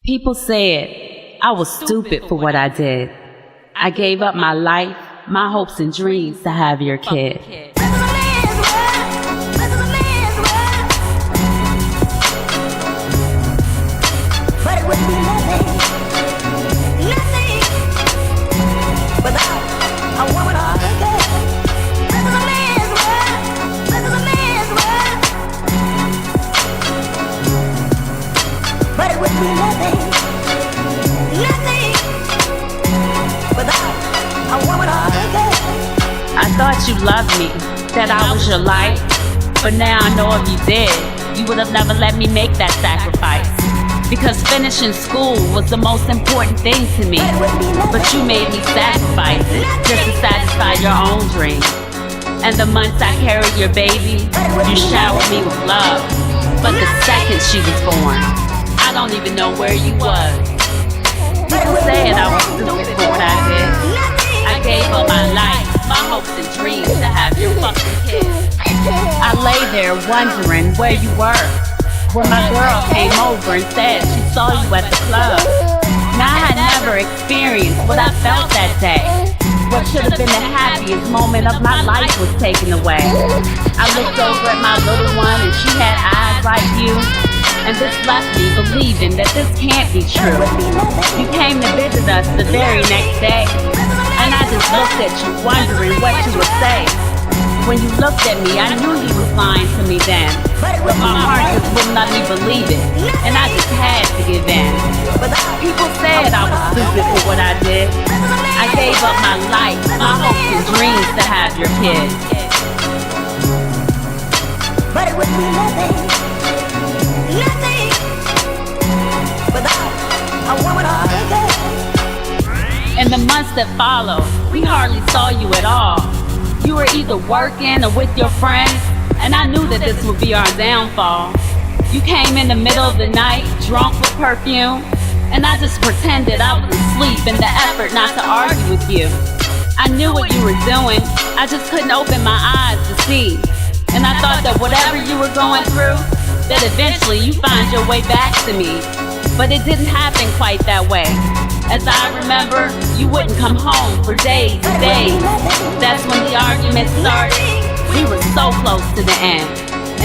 People said I was stupid for what I did. I gave up my life, my hopes and dreams to have your kid. But it would be nothing without a woman or a girl. This is a man's world. This is a man's world. But it would be nothing without a woman or a girl. I thought you loved me, that I was your life. But now I know if you did, you would have never let me make that sacrifice. Because finishing school was the most important thing to me. But you made me sacrifice it just to satisfy your own dreams. And the months I carried your baby, you showered me with love. But the second she was born, I don't even know where you was. People said I was stupid for what I did. I gave up my life, my hopes and dreams to have your fucking kid. I lay there wondering where you were when my girl came over and said she saw you at the club. Now I had never experienced what I felt that day. What should have been the happiest moment of my life was taken away. I looked over at my little one and she had eyes like you. And this left me believing that this can't be true. You came to visit us the very next day, and I just looked at you wondering what you would say. When you looked at me, I knew you was lying to me then, but my heart just wouldn't let me believe it, and I just had to give in. People said I was stupid for what I did. I gave up my life, my hopes and dreams to have your kid. But it would be nothing without a woman or a girl. In the months that followed, we hardly saw you at all. You were either working or with your friends, and I knew that this would be our downfall. You came in the middle of the night, drunk with perfume, and I just pretended I was asleep in the effort not to argue with you. I knew what you were doing, I just couldn't open my eyes to see. And I thought that whatever you were going through, that eventually you find your way back to me. But it didn't happen quite that way. As I remember, you wouldn't come home for days and days. That's when the argument started. We were so close to the end,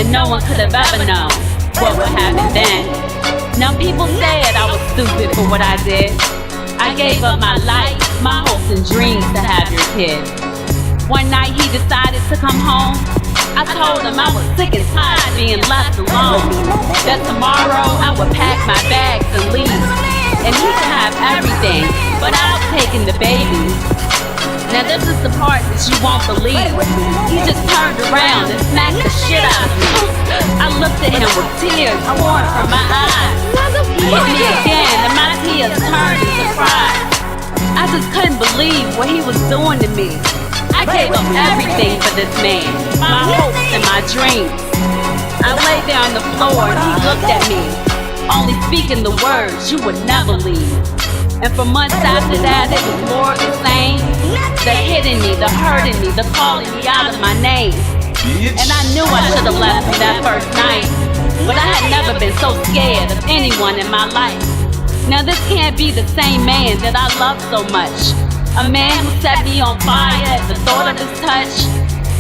and no one could have ever known what would happen then. Now people said I was stupid for what I did. I gave up my life, my hopes and dreams to have your kid. One night he decided to come home. I told him I was sick and tired of being left alone. That tomorrow I would pack my bags and leave. And he could have everything, but I was taking the baby. Now this is the part that you won't believe. He just turned around and smacked the shit out of me. I looked at him with tears pouring from my eyes. He hit me again and my tears turned into surprise. I just couldn't believe what he was doing to me. I gave up everything for this man, my hopes and my dreams. I lay there on the floor and he looked at me, only speaking the words you would never leave. And for months after that, it was more of the same. The hitting me, the hurting me, the calling me out of my name. And I knew I should have left him that first night, but I had never been so scared of anyone in my life. Now this can't be the same man that I loved so much. A man who set me on fire at the thought of his touch.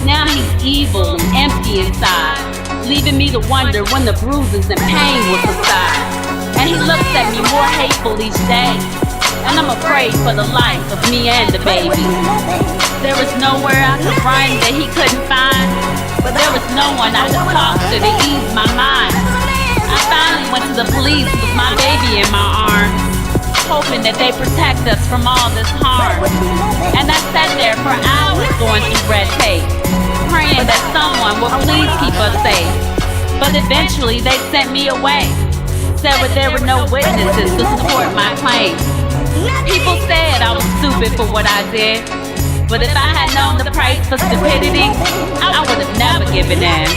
Now he's evil and empty inside, leaving me to wonder when the bruises and pain will subside. And he looks at me more hateful each day, and I'm afraid for the life of me and the baby. There was nowhere I could run that he couldn't find, but there was no one I could talk to ease my mind. I finally went to the police with my baby in my arms, hoping that they protect us from all this harm. And I sat there for hours going through red tape, praying that someone would please keep us safe. But eventually they sent me away, said that there were no witnesses to support my claim. People said I was stupid for what I did, but if I had known the price for stupidity, I would have never given in.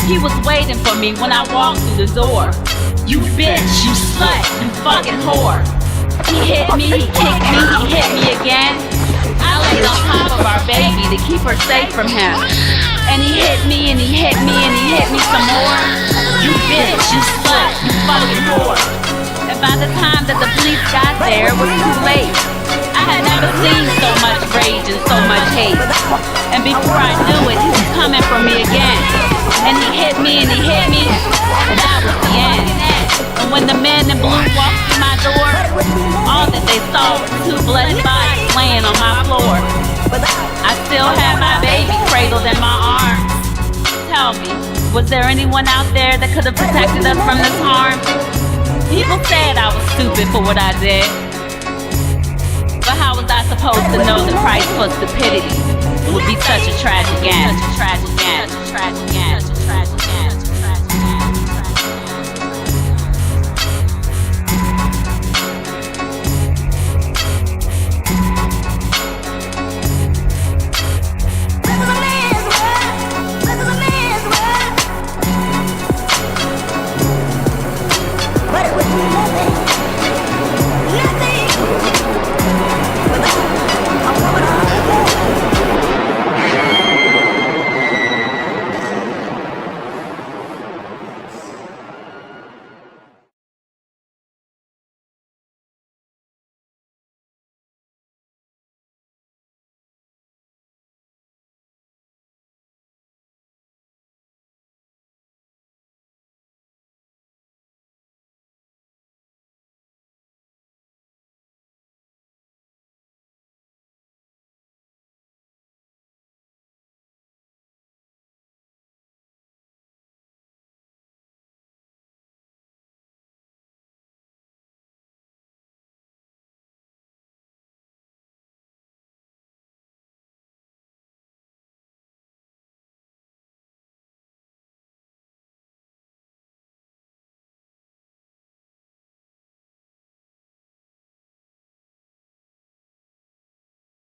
He was waiting for me when I walked through the door. You bitch, you slut, you fucking whore. He hit me, he kicked me, he hit me again. I laid on top of our baby to keep her safe from him. And he hit me and he hit me and he hit me some more. You bitch, you slut, you fucking whore. And by the time that the police got there, it was too late. I had never seen so much rage and so much hate. And before I knew it, he was coming for me again. And he hit me and he hit me, and that was the end. And when the men in blue walked through my door, all that they saw was two bloody bodies laying on my floor. I still had my baby cradled in my arms. Tell me, was there anyone out there that could have protected us from this harm? People said I was stupid for what I did. But how was I supposed to know the price for stupidity would be such a tragic end? Such a tragic end. Such a tragic end.